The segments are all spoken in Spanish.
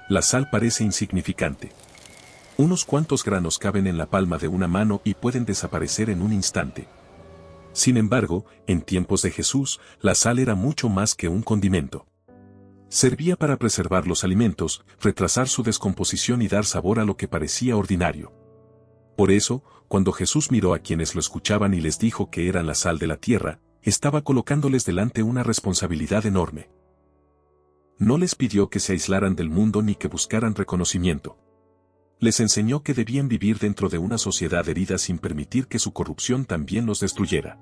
La sal parece insignificante. Unos cuantos granos caben en la palma de una mano y pueden desaparecer en un instante. Sin embargo, en tiempos de Jesús, la sal era mucho más que un condimento. Servía para preservar los alimentos, retrasar su descomposición y dar sabor a lo que parecía ordinario. Por eso, cuando Jesús miró a quienes lo escuchaban y les dijo que eran la sal de la tierra, estaba colocándoles delante una responsabilidad enorme. No les pidió que se aislaran del mundo ni que buscaran reconocimiento. Les enseñó que debían vivir dentro de una sociedad herida sin permitir que su corrupción también los destruyera.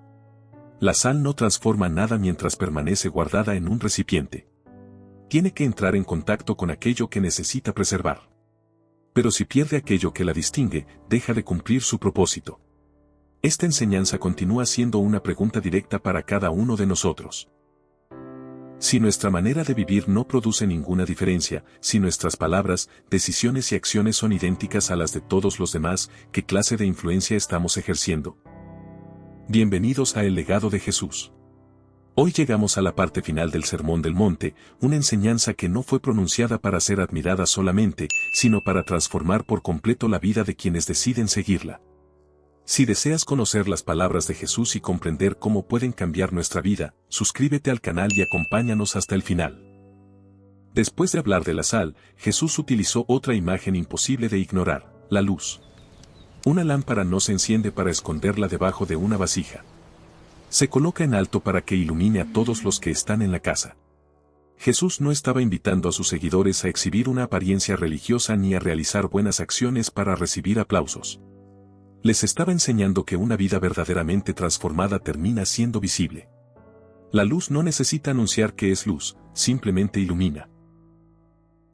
La sal no transforma nada mientras permanece guardada en un recipiente. Tiene que entrar en contacto con aquello que necesita preservar. Pero si pierde aquello que la distingue, deja de cumplir su propósito. Esta enseñanza continúa siendo una pregunta directa para cada uno de nosotros. Si nuestra manera de vivir no produce ninguna diferencia, si nuestras palabras, decisiones y acciones son idénticas a las de todos los demás, ¿qué clase de influencia estamos ejerciendo? Bienvenidos a El legado de Jesús. Hoy llegamos a la parte final del Sermón del Monte, una enseñanza que no fue pronunciada para ser admirada solamente, sino para transformar por completo la vida de quienes deciden seguirla. Si deseas conocer las palabras de Jesús y comprender cómo pueden cambiar nuestra vida, suscríbete al canal y acompáñanos hasta el final. Después de hablar de la sal, Jesús utilizó otra imagen imposible de ignorar, la luz. Una lámpara no se enciende para esconderla debajo de una vasija. Se coloca en alto para que ilumine a todos los que están en la casa. Jesús no estaba invitando a sus seguidores a exhibir una apariencia religiosa ni a realizar buenas acciones para recibir aplausos. Les estaba enseñando que una vida verdaderamente transformada termina siendo visible. La luz no necesita anunciar que es luz, simplemente ilumina.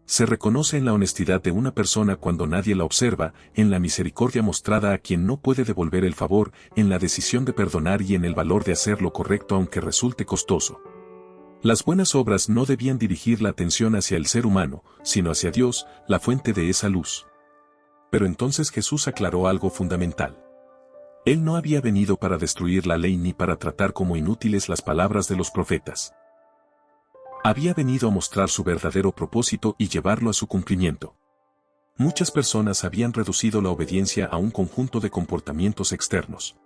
Se reconoce en la honestidad de una persona cuando nadie la observa, en la misericordia mostrada a quien no puede devolver el favor, en la decisión de perdonar y en el valor de hacer lo correcto aunque resulte costoso. Las buenas obras no debían dirigir la atención hacia el ser humano, sino hacia Dios, la fuente de esa luz. Pero entonces Jesús aclaró algo fundamental. Él no había venido para destruir la ley ni para tratar como inútiles las palabras de los profetas. Había venido a mostrar su verdadero propósito y llevarlo a su cumplimiento. Muchas personas habían reducido la obediencia a un conjunto de comportamientos externos.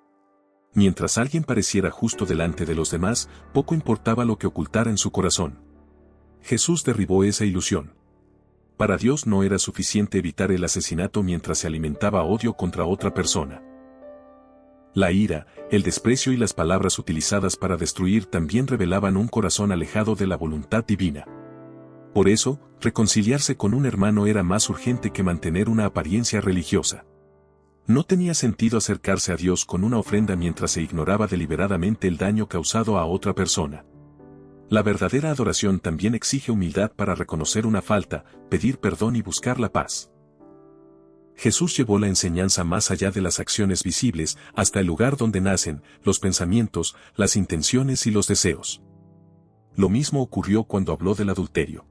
Mientras alguien pareciera justo delante de los demás, poco importaba lo que ocultara en su corazón. Jesús derribó esa ilusión. Para Dios no era suficiente evitar el asesinato mientras se alimentaba odio contra otra persona. La ira, el desprecio y las palabras utilizadas para destruir también revelaban un corazón alejado de la voluntad divina. Por eso, reconciliarse con un hermano era más urgente que mantener una apariencia religiosa. No tenía sentido acercarse a Dios con una ofrenda mientras se ignoraba deliberadamente el daño causado a otra persona. La verdadera adoración también exige humildad para reconocer una falta, pedir perdón y buscar la paz. Jesús llevó la enseñanza más allá de las acciones visibles, hasta el lugar donde nacen, los pensamientos, las intenciones y los deseos. Lo mismo ocurrió cuando habló del adulterio.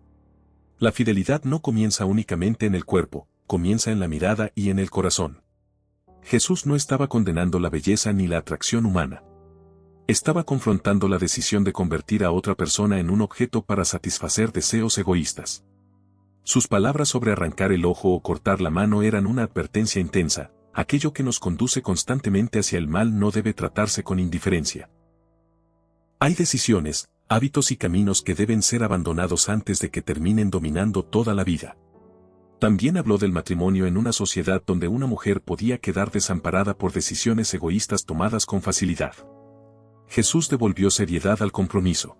La fidelidad no comienza únicamente en el cuerpo, comienza en la mirada y en el corazón. Jesús no estaba condenando la belleza ni la atracción humana. Estaba confrontando la decisión de convertir a otra persona en un objeto para satisfacer deseos egoístas. Sus palabras sobre arrancar el ojo o cortar la mano eran una advertencia intensa: aquello que nos conduce constantemente hacia el mal no debe tratarse con indiferencia. Hay decisiones, hábitos y caminos que deben ser abandonados antes de que terminen dominando toda la vida. También habló del matrimonio en una sociedad donde una mujer podía quedar desamparada por decisiones egoístas tomadas con facilidad. Jesús devolvió seriedad al compromiso.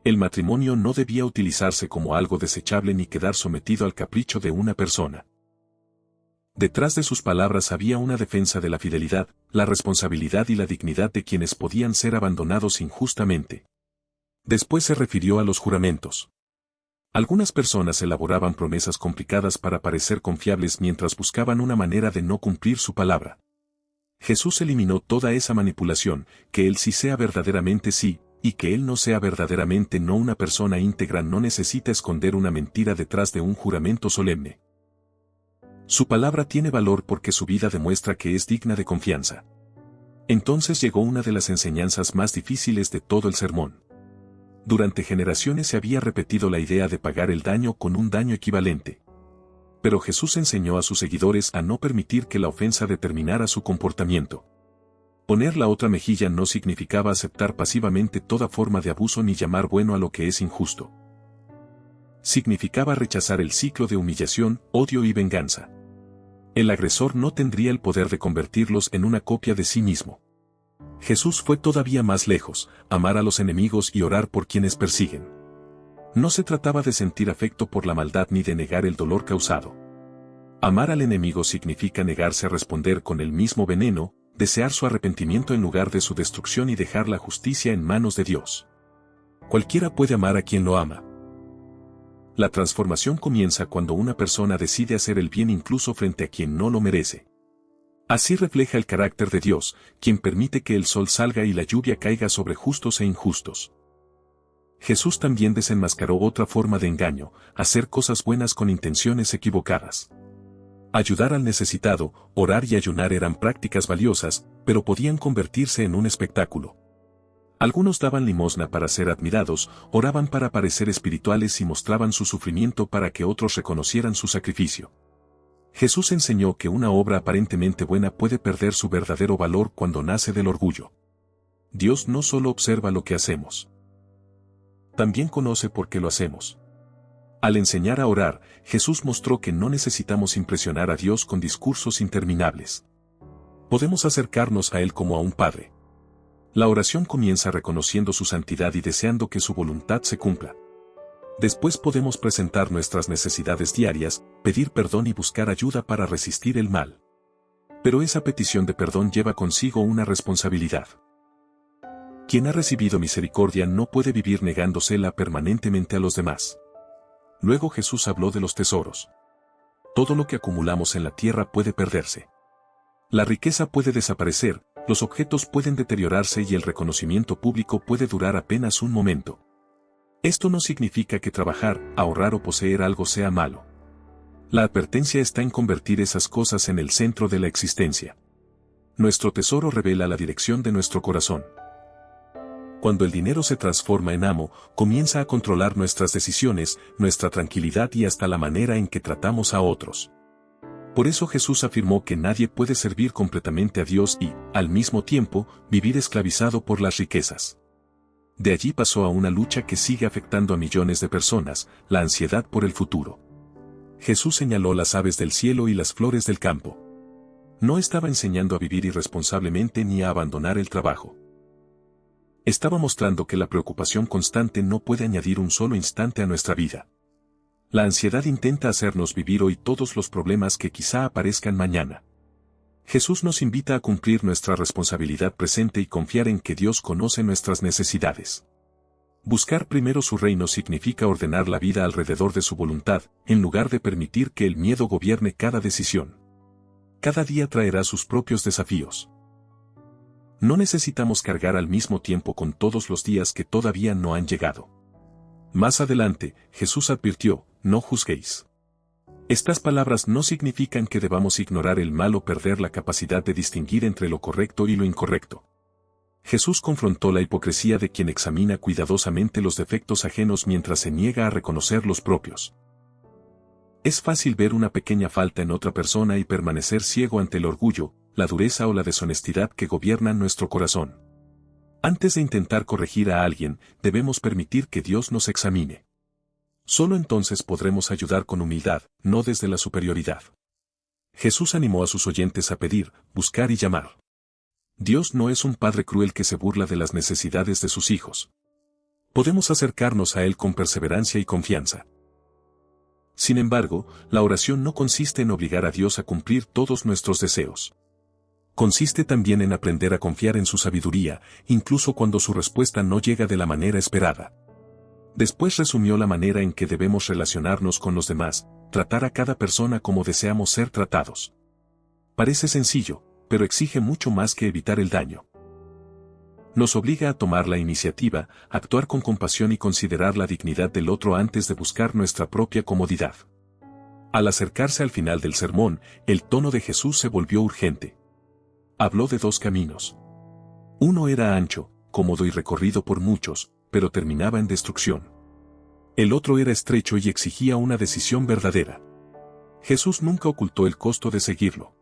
El matrimonio no debía utilizarse como algo desechable ni quedar sometido al capricho de una persona. Detrás de sus palabras había una defensa de la fidelidad, la responsabilidad y la dignidad de quienes podían ser abandonados injustamente. Después se refirió a los juramentos. Algunas personas elaboraban promesas complicadas para parecer confiables mientras buscaban una manera de no cumplir su palabra. Jesús eliminó toda esa manipulación, que Él sí sea verdaderamente sí, y que Él no sea verdaderamente no. Una persona íntegra no necesita esconder una mentira detrás de un juramento solemne. Su palabra tiene valor porque su vida demuestra que es digna de confianza. Entonces llegó una de las enseñanzas más difíciles de todo el sermón. Durante generaciones se había repetido la idea de pagar el daño con un daño equivalente. Pero Jesús enseñó a sus seguidores a no permitir que la ofensa determinara su comportamiento. Poner la otra mejilla no significaba aceptar pasivamente toda forma de abuso ni llamar bueno a lo que es injusto. Significaba rechazar el ciclo de humillación, odio y venganza. El agresor no tendría el poder de convertirlos en una copia de sí mismo. Jesús fue todavía más lejos, amar a los enemigos y orar por quienes persiguen. No se trataba de sentir afecto por la maldad ni de negar el dolor causado. Amar al enemigo significa negarse a responder con el mismo veneno, desear su arrepentimiento en lugar de su destrucción y dejar la justicia en manos de Dios. Cualquiera puede amar a quien lo ama. La transformación comienza cuando una persona decide hacer el bien incluso frente a quien no lo merece. Así refleja el carácter de Dios, quien permite que el sol salga y la lluvia caiga sobre justos e injustos. Jesús también desenmascaró otra forma de engaño, hacer cosas buenas con intenciones equivocadas. Ayudar al necesitado, orar y ayunar eran prácticas valiosas, pero podían convertirse en un espectáculo. Algunos daban limosna para ser admirados, oraban para parecer espirituales y mostraban su sufrimiento para que otros reconocieran su sacrificio. Jesús enseñó que una obra aparentemente buena puede perder su verdadero valor cuando nace del orgullo. Dios no solo observa lo que hacemos, también conoce por qué lo hacemos. Al enseñar a orar, Jesús mostró que no necesitamos impresionar a Dios con discursos interminables. Podemos acercarnos a Él como a un Padre. La oración comienza reconociendo su santidad y deseando que su voluntad se cumpla. Después podemos presentar nuestras necesidades diarias, pedir perdón y buscar ayuda para resistir el mal. Pero esa petición de perdón lleva consigo una responsabilidad. Quien ha recibido misericordia no puede vivir negándosela permanentemente a los demás. Luego Jesús habló de los tesoros. Todo lo que acumulamos en la tierra puede perderse. La riqueza puede desaparecer, los objetos pueden deteriorarse y el reconocimiento público puede durar apenas un momento. Esto no significa que trabajar, ahorrar o poseer algo sea malo. La advertencia está en convertir esas cosas en el centro de la existencia. Nuestro tesoro revela la dirección de nuestro corazón. Cuando el dinero se transforma en amo, comienza a controlar nuestras decisiones, nuestra tranquilidad y hasta la manera en que tratamos a otros. Por eso Jesús afirmó que nadie puede servir completamente a Dios y, al mismo tiempo, vivir esclavizado por las riquezas. De allí pasó a una lucha que sigue afectando a millones de personas, la ansiedad por el futuro. Jesús señaló las aves del cielo y las flores del campo. No estaba enseñando a vivir irresponsablemente ni a abandonar el trabajo. Estaba mostrando que la preocupación constante no puede añadir un solo instante a nuestra vida. La ansiedad intenta hacernos vivir hoy todos los problemas que quizá aparezcan mañana. Jesús nos invita a cumplir nuestra responsabilidad presente y confiar en que Dios conoce nuestras necesidades. Buscar primero su reino significa ordenar la vida alrededor de su voluntad, en lugar de permitir que el miedo gobierne cada decisión. Cada día traerá sus propios desafíos. No necesitamos cargar al mismo tiempo con todos los días que todavía no han llegado. Más adelante, Jesús advirtió, no juzguéis. Estas palabras no significan que debamos ignorar el mal o perder la capacidad de distinguir entre lo correcto y lo incorrecto. Jesús confrontó la hipocresía de quien examina cuidadosamente los defectos ajenos mientras se niega a reconocer los propios. Es fácil ver una pequeña falta en otra persona y permanecer ciego ante el orgullo, la dureza o la deshonestidad que gobiernan nuestro corazón. Antes de intentar corregir a alguien, debemos permitir que Dios nos examine. Solo entonces podremos ayudar con humildad, no desde la superioridad. Jesús animó a sus oyentes a pedir, buscar y llamar. Dios no es un padre cruel que se burla de las necesidades de sus hijos. Podemos acercarnos a Él con perseverancia y confianza. Sin embargo, la oración no consiste en obligar a Dios a cumplir todos nuestros deseos. Consiste también en aprender a confiar en su sabiduría, incluso cuando su respuesta no llega de la manera esperada. Después resumió la manera en que debemos relacionarnos con los demás, tratar a cada persona como deseamos ser tratados. Parece sencillo, pero exige mucho más que evitar el daño. Nos obliga a tomar la iniciativa, actuar con compasión y considerar la dignidad del otro antes de buscar nuestra propia comodidad. Al acercarse al final del sermón, el tono de Jesús se volvió urgente. Habló de dos caminos. Uno era ancho, cómodo y recorrido por muchos, pero terminaba en destrucción. El otro era estrecho y exigía una decisión verdadera. Jesús nunca ocultó el costo de seguirlo.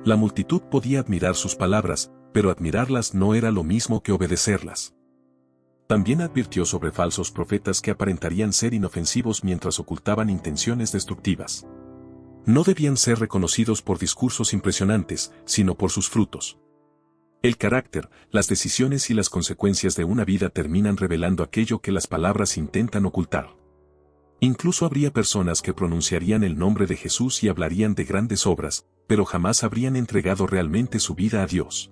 La multitud podía admirar sus palabras, pero admirarlas no era lo mismo que obedecerlas. También advirtió sobre falsos profetas que aparentarían ser inofensivos mientras ocultaban intenciones destructivas. No debían ser reconocidos por discursos impresionantes, sino por sus frutos. El carácter, las decisiones y las consecuencias de una vida terminan revelando aquello que las palabras intentan ocultar. Incluso habría personas que pronunciarían el nombre de Jesús y hablarían de grandes obras, pero jamás habrían entregado realmente su vida a Dios.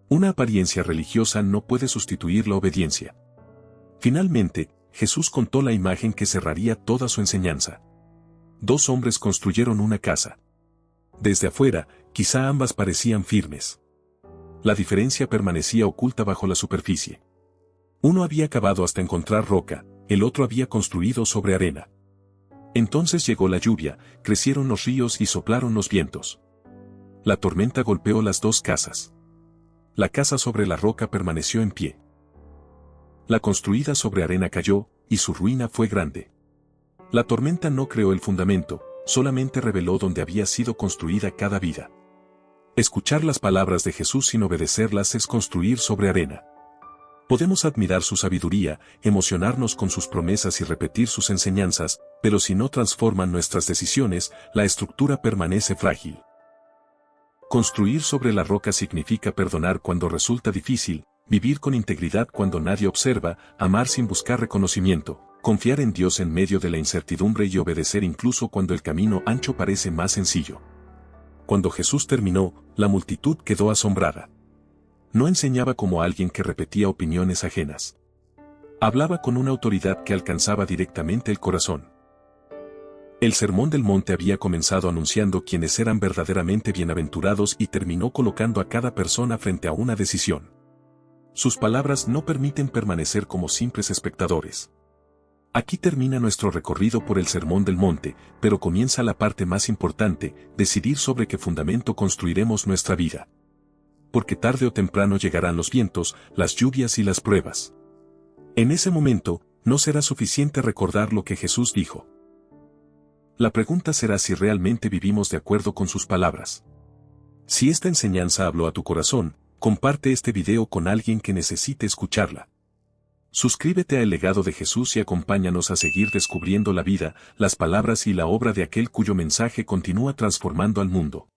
Una apariencia religiosa no puede sustituir la obediencia. Finalmente, Jesús contó la imagen que cerraría toda su enseñanza. Dos hombres construyeron una casa. Desde afuera, quizá ambas parecían firmes. La diferencia permanecía oculta bajo la superficie. Uno había cavado hasta encontrar roca, el otro había construido sobre arena. Entonces llegó la lluvia, crecieron los ríos y soplaron los vientos. La tormenta golpeó las dos casas. La casa sobre la roca permaneció en pie. La construida sobre arena cayó, y su ruina fue grande. La tormenta no creó el fundamento, solamente reveló dónde había sido construida cada vida. Escuchar las palabras de Jesús sin obedecerlas es construir sobre arena. Podemos admirar su sabiduría, emocionarnos con sus promesas y repetir sus enseñanzas, pero si no transforman nuestras decisiones, la estructura permanece frágil. Construir sobre la roca significa perdonar cuando resulta difícil, vivir con integridad cuando nadie observa, amar sin buscar reconocimiento, confiar en Dios en medio de la incertidumbre y obedecer incluso cuando el camino ancho parece más sencillo. Cuando Jesús terminó, la multitud quedó asombrada. No enseñaba como alguien que repetía opiniones ajenas. Hablaba con una autoridad que alcanzaba directamente el corazón. El Sermón del Monte había comenzado anunciando quiénes eran verdaderamente bienaventurados y terminó colocando a cada persona frente a una decisión. Sus palabras no permiten permanecer como simples espectadores. Aquí termina nuestro recorrido por el Sermón del Monte, pero comienza la parte más importante, decidir sobre qué fundamento construiremos nuestra vida. Porque tarde o temprano llegarán los vientos, las lluvias y las pruebas. En ese momento, no será suficiente recordar lo que Jesús dijo. La pregunta será si realmente vivimos de acuerdo con sus palabras. Si esta enseñanza habló a tu corazón, comparte este video con alguien que necesite escucharla. Suscríbete a El Legado de Jesús y acompáñanos a seguir descubriendo la vida, las palabras y la obra de aquel cuyo mensaje continúa transformando al mundo.